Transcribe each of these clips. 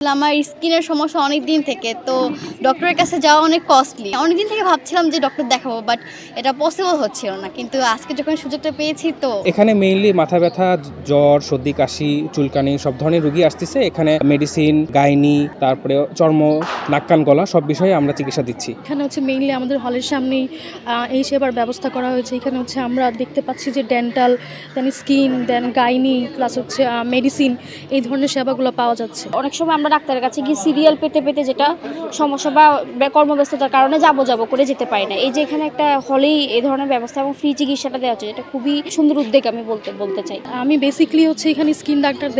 আমার স্কিনের সমস্যা অনেক দিন থেকে, তো ডক্টরের কাছে যাওয়া অনেক কস্টলি। অনেক দিন থেকে ভাবছিলাম যে ডক্টর দেখাবো, বাট এটা পসিবল হচ্ছিল না, কিন্তু আজকে যখন সুযোগটা পেয়েছি তো এখানে মেইনলি মাথা ব্যথা, জ্বর, সর্দি, কাশি, চুলকানি সব ধরনের রোগী আসতেছে। এখানে মেডিসিন, গাইনি, তারপরে চর্ম, নাক কান গলা সব বিষয়ে আমরা চিকিৎসা দিচ্ছি। এখানে হচ্ছে মেইনলি আমাদের হলের সামনেই এই সেবার ব্যবস্থা করা হয়েছে। এখানে হচ্ছে আমরা দেখতে পাচ্ছি যে ডেন্টাল, দেন স্কিন, দেন গাইনি, প্লাস হচ্ছে মেডিসিন, এই ধরনের সেবাগুলো পাওয়া যাচ্ছে। অনেক সময় আমরা ডাক্তারের কাছে গিয়ে সিরিয়াল পেতে পেতে যেটা সমস্যা বা কর্মব্যস্ততার কারণে যাব করে যেতে পারি না। এই যে এখানে একটা হলেই এই ধরনের ব্যবস্থা এবং ফ্রি চিকিৎসাটা দেওয়া হচ্ছে, এটা খুবই সুন্দর উদ্যোগ আমি বলতে চাই। আমি বেসিকলি হচ্ছে এখানে স্কিন ডাক্তার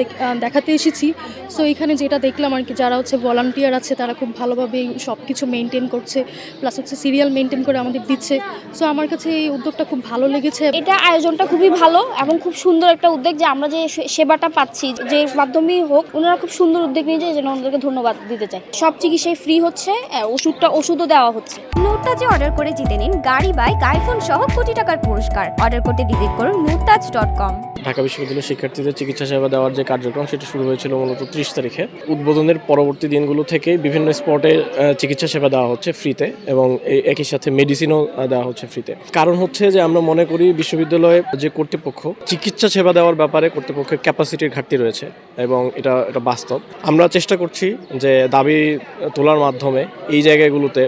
দেখাতে এসেছি। সো এখানে যেটা দেখলাম আর কি, যারা হচ্ছে ভলান্টিয়ার আছে তারা খুব ভালোভাবে সব কিছু মেনটেন করছে, প্লাস হচ্ছে সিরিয়াল মেনটেন করে আমাদের দিচ্ছে। সো আমার কাছে এই উদ্যোগটা খুব ভালো লেগেছে। এটা আয়োজনটা খুবই ভালো এবং খুব সুন্দর একটা উদ্যোগ, যে আমরা যে সেবাটা পাচ্ছি যে মাধ্যমেই হোক, ওনারা খুব সুন্দর উদ্যোগ নিয়েছে, এই জন্য ওনাদেরকে ধন্যবাদ দিতে চাই। সব চিকিৎসাই ফ্রি হচ্ছে, ওষুধও দেওয়া হচ্ছে। নুরতাজে অর্ডার করে জিতে নিন গাড়ি, বাইক, আইফোন সহ কোটি টাকার পুরস্কার। অর্ডার করতে ভিজিট করুন nurtaj.com। ঢাকা বিশ্ববিদ্যালয়ের শিক্ষার্থীদের চিকিৎসা সেবা দেওয়ার যে কার্যক্রম, সেটা শুরু হয়েছিল মূলত 30 তারিখে। উদ্বোধনের পরবর্তী দিনগুলো থেকেই বিভিন্ন স্পটে চিকিৎসা সেবা দেওয়া হচ্ছে ফ্রিতে, এবং একই সাথে মেডিসিনও দেওয়া হচ্ছে ফ্রিতে। কারণ হচ্ছে যে আমরা মনে করি বিশ্ববিদ্যালয়ে যে কর্তৃপক্ষ চিকিৎসা সেবা দেওয়ার ব্যাপারে কর্তৃপক্ষের ক্যাপাসিটির ঘাটতি রয়েছে, এবং এটা বাস্তব। আমরা চেষ্টা করছি যে দাবি তোলার মাধ্যমে এই জায়গাগুলোতে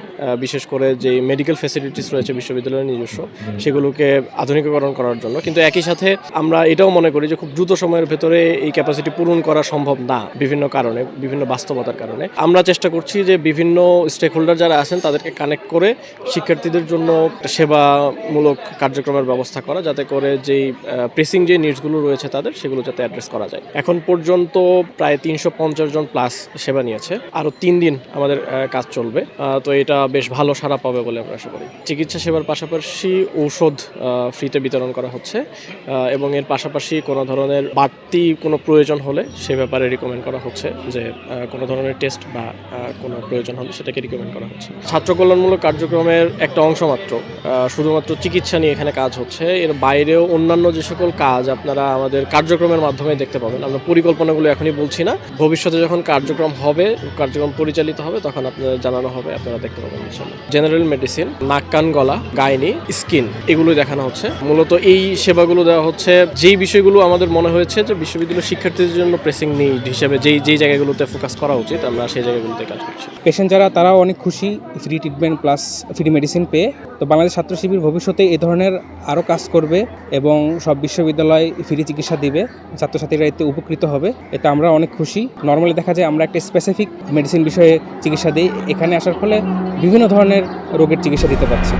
বিশেষ করে যে মেডিকেল ফ্যাসিলিটিস রয়েছে বিশ্ববিদ্যালয়ের নিজস্ব, সেগুলোকে আধুনিকীকরণ করার জন্য। কিন্তু একই সাথে আমরা এটাও মনে করি যে খুব দ্রুত সময়ের ভেতরে এই ক্যাপাসিটি পূরণ করা সম্ভব না, বিভিন্ন কারণে, বিভিন্ন বাস্তবতার কারণে। আমরা চেষ্টা করছি যে বিভিন্ন স্টেক হোল্ডার যারা আছেন তাদেরকে কানেক্ট করে শিক্ষার্থীদের জন্য সেবামূলক কার্যক্রমের ব্যবস্থা করা, যাতে করে যেই প্রেসিং যে নিডসগুলো রয়েছে তাদের, সেগুলো যাতে অ্যাড্রেস করা যায়। এখন পর্যন্ত প্রায় 350 জন প্লাস সেবা নিয়েছে। আরও 3 দিন আমাদের কাজ চলবে, তো এটা বেশ ভালো সাড়া পাবে বলে আমরা আশা করি। চিকিৎসা সেবার পাশাপাশি ঔষধ ফ্রিতে বিতরণ করা হচ্ছে, এবং এর পাশাপাশি কোনো ধরনের বাড়তি কোনো প্রয়োজন হলে সে ব্যাপারে রিকমেন্ড করা হচ্ছে, যে কোনো ধরনের টেস্ট বা কোনো প্রয়োজন হলে সেটাকে রিকমেন্ড করা হচ্ছে। ছাত্র কল্যাণমূলক কার্যক্রমের একটা অংশ মাত্র, শুধুমাত্র চিকিৎসা নিয়ে এখানে কাজ হচ্ছে। এর বাইরেও অন্যান্য যে সকল কাজ আপনারা আমাদের কার্যক্রমের মাধ্যমে দেখতে পাবেন। আমরা পরিকল্পনাগুলো এখনই বলছি না, ভবিষ্যতে যখন কার্যক্রম পরিচালিত হবে তখন আপনাদের জানানো হবে, আপনারা দেখতে পাবেন ইনশাআল্লাহ। জেনারেল মেডিসিন, নাক কান গলা, গাইনি, স্কিন, এগুলোই দেখানো হচ্ছে। মূলত এই সেবাগুলো দেওয়া হচ্ছে যেই বিষয়গুলো আমাদের মনে হয়েছে যে বিশ্ববিদ্যালয়ের শিক্ষার্থীদের জন্য প্রেসিং নিড হিসেবে যেই জায়গাগুলোতে ফোকাস করা উচিত, আমরা সেই জায়গাগুলোতে কাজ করছি। পেশেন্ট যারা, তারাও অনেক খুশি free treatment plus free medicine পেয়ে। তো বাংলাদেশ ছাত্র শিবির ভবিষ্যতে এই ধরনের আরও কাজ করবে, এবং সব বিশ্ববিদ্যালয় ফ্রি চিকিৎসা দিবে, ছাত্রছাত্রীরা এতে উপকৃত হবে। এটা আমরা অনেক খুশি। নর্মালি দেখা যায় আমরা একটা স্পেসিফিক মেডিসিন বিষয়ে চিকিৎসা দিই, এখানে আসার ফলে বিভিন্ন ধরনের রোগের চিকিৎসা দিতে পারছি।